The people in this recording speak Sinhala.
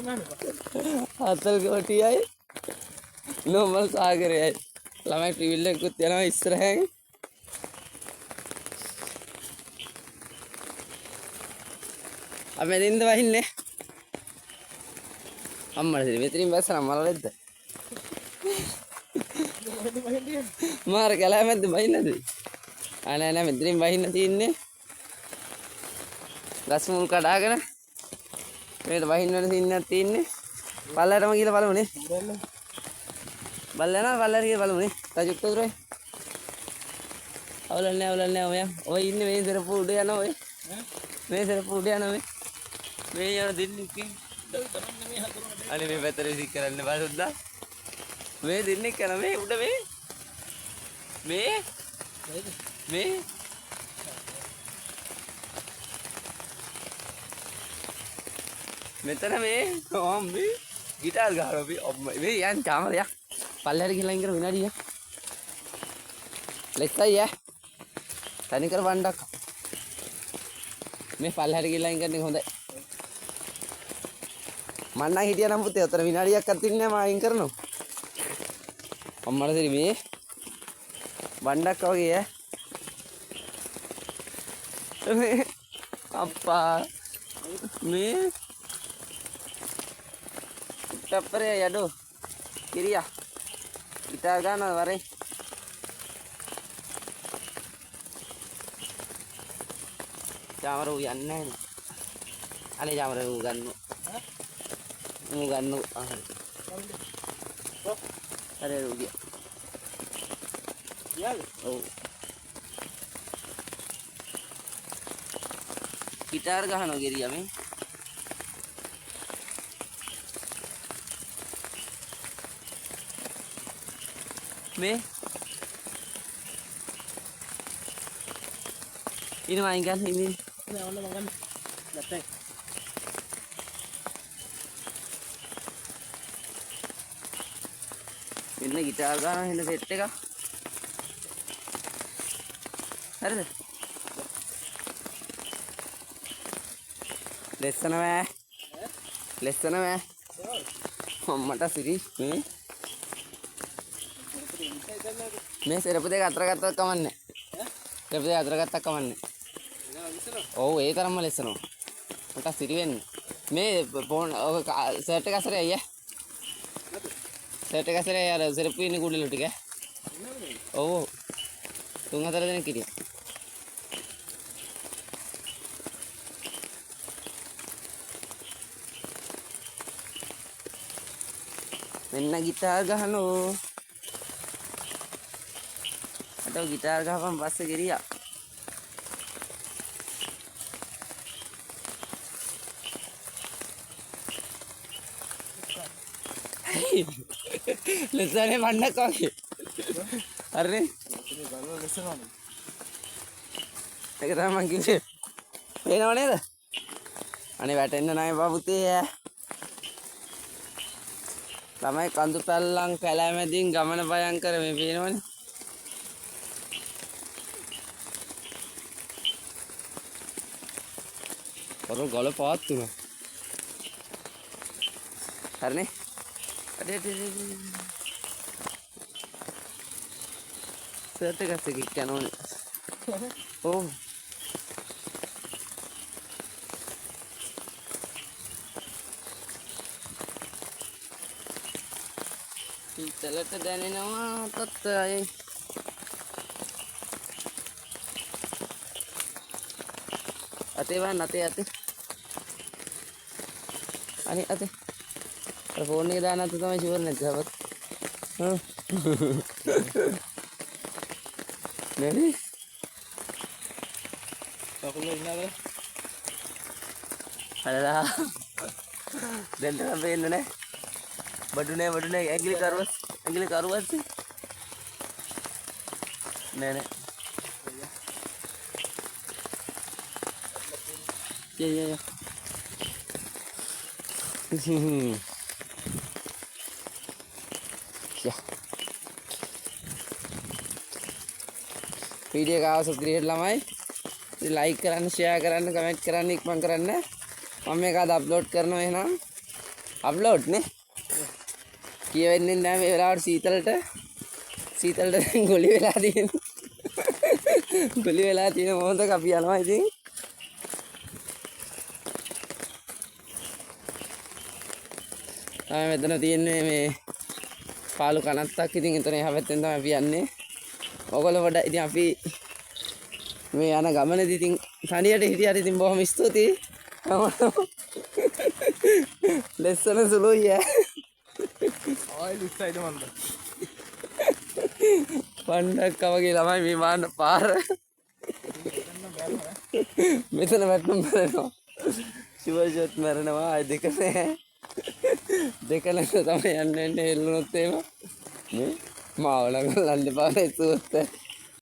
අතල් කොටියයි නෝමල් සාගරයයි ළමයි ට්‍රිවිල් එකකුත් යනවා ඉස්සරහෙන්. අපි මෙතනින්ද වහින්නේ. අම්මලා මෙතනින් බැස්සනම් මලලෙද්ද මාර කැලෑ මැද්ද බහින්නද? අනේ නෑ මෙතනින් බහින්න තියෙන්නේ. ගස් මුල් කඩාගෙන මේකට වහින්න වෙන සින්නක් තියෙන්නේ. පල්ලයටම ගිහලා බලමුනේ. බල්ල යනවා පල්ලයට ගිහලා බලමුනේ. රජුත් උතුරේ. අවුලන්නේ ඔයා. ඔය ඉන්නේ මේ සරපු උඩ යනවා ඔය. මේ සරපු උඩ යනවා මේ. මේ යන දෙන්නෙක් අනේ මේ පැත්තට විසික් කරන්න බෑ. මේ දෙන්නෙක් යන මේ උඩ මේ මෙතන මේ අම්මේ ගිටාර් ගහනවා මේ යන් කාමරයක් පල්ලෙහාට ගිහලා ඉංගර විනාඩියක් ලෙස්සයි තනි කර වණ්ඩක් මේ පල්ලෙහාට ගිහලා ඉංගරන්නේ හොඳයි. මම නම් හිටියා නම් පුතේ උතර විනාඩියක් අත්දින්නේ නැහැ මම අයින් කරනවා. අම්මලා දෙරි මේ වණ්ඩක් වගේ අප්පා මේ टप्परे याडो किरिया गिटार गाना वारे जामर उयन्ने अने जामर उगन्नु अरे रुगिया यार ओ गिटार गाना गिरिया में මේ ini main kan ini ඔන්න මම ගන්න නැත්නම් මෙන්න ගිටාර් ගන්න හින්න සෙට් එක හරිද ලෙස්සන මට සිරි මේ සෙරපු දෙක අතර ගත්තත් කමන්නේ. සෙරපු දෙක අතර ගත්තත් කමන්නේ. ඔව් ඒ තරම්ම ලෙස්සනවා. මට සිරි වෙන්නේ. මේ ෆෝන් සර්ට් එක අසරේ අයියා. සර්ට් එක අසරේ යාර සෙරපු ඉන්නේ කුඩලු ටික. ඔව්. 3-4 දෙනෙක් හිටියා. මෙන්න ගිටාර් ගහනෝ. अटो गिटार का हम बस गिरिया लेसने मंडा कौन अरे लेकिन मंगी से ये ना बने था अने बैठे ना नाई बाबू ते है लम्हे कंदु पल्लंग कैला में दिन गमन भयंकर में भी ना बने और गले पात तू ना करने अरे सर्ट कैसे कि क्या नोने ओ चलो तो देने ना तो ये आते वह नाते आते अरे आते और फोन नहीं दाना तो मैं शुगर नहीं था बस नहीं तो कुछ नहीं ना अरे ला दिन तो पे इन्होंने बड़ूने अगली कारोबार से नहीं ये क्या वीडियो का सब्सक्राइब लमाई लाइक कराने शेयर कराने कमेंट कराने कमेंट कराने मम्मी का अपलोड करना है ना අප්ලෝඩ් නේ කියවෙන්නේ නැහැ මේ වෙලාවට සීතලට ගොලි වෙලා තියෙන මොහොතක අපි යනවා ඉතින් මෙතන තියෙන්නේ මේ පාලු කනත්තක් ඉතින් එතන එහා පැත්තෙන් තමයි අපි යන්නේ. ඔයගොල්ලෝ පොඩ්ඩක් ඉතින් අපි මේ යන ගමනේදී ඉතින් තනියට හිටියට ඉතින් බොහොම ස්තුතියි. ලෙස්සන සුළුයි ඈ. ආයි ලිස්සයිද මන්ද. පණ්ඩක් වගේ ළමයි මේ මාන්න පාර. මෙතන වැටුම් මරනවා. ෂුවර්ෂොට් මරනවා ආයි දෙක නෑ. දෙක ළඟ තමයි යන්න හෙල්ලුනොත් එහෙම මේ මාව ළඟ ලන්න පාරේ සුවත්ත